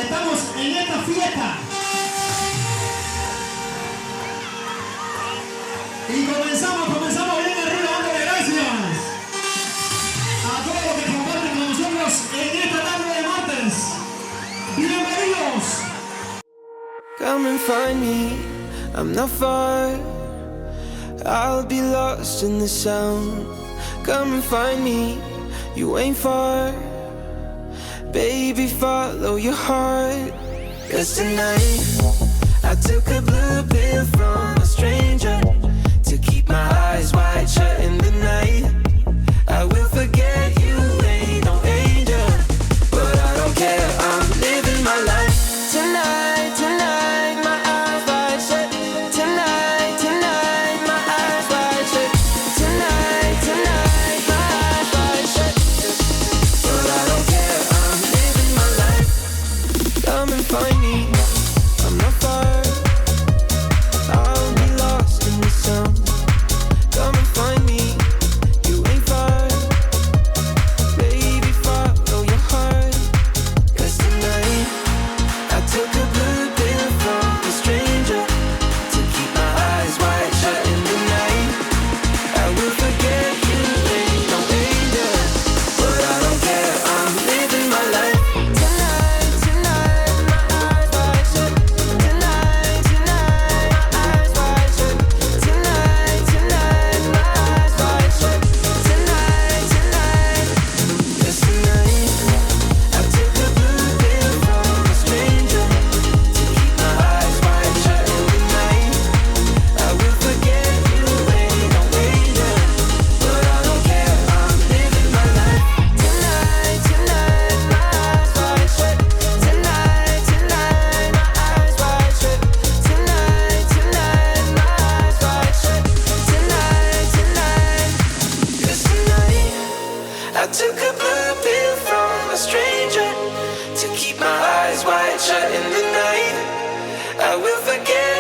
Estamos en esta fiesta. Y comenzamos bien arriba, dándole gracias a todos los que comparten con nosotros en esta tarde de martes. Bienvenidos. Come and find me, I'm not far. I'll be lost in the sound. Come and find me, you ain't far. Baby, follow your heart. 'Cause tonight I took a blue pill from a stranger to keep my eyes wide shut in the night. I will forget you ain't no angel, but I don't care, I'm living my life. Tonight, tonight, my eyes wide shut. Tonight, tonight, my eyes wide shut. Tonight, tonight, my eyes wide shut. But I don't care, I'm living my life. Come and find me, I'm not far. I'll be lost in the sound. Come and find me, you ain't far. Baby, follow your heart. 'Cause tonight I took a blue pill from a stranger to keep my eyes wide shut in the night. I will forget you ain't no angel, but I don't care, I'm living my life. Tonight, tonight, my eyes wide shut. Tonight, tonight, my eyes wide shut. Tonight, tonight, my eyes wide shut. Tonight, tonight, yes tonight I took a blue pill from a stranger to keep my eyes wide shut in the night. I will forget you ain't no angel, but I don't care, I'm living my life. Tonight, tonight, my eyes wide shut. Tonight, tonight, my eyes wide shut. Tonight, tonight, my eyes wide shut. Tonight, tonight, yes tonight I took a blue pill from a stranger to keep my eyes wide shut in the night. I will forget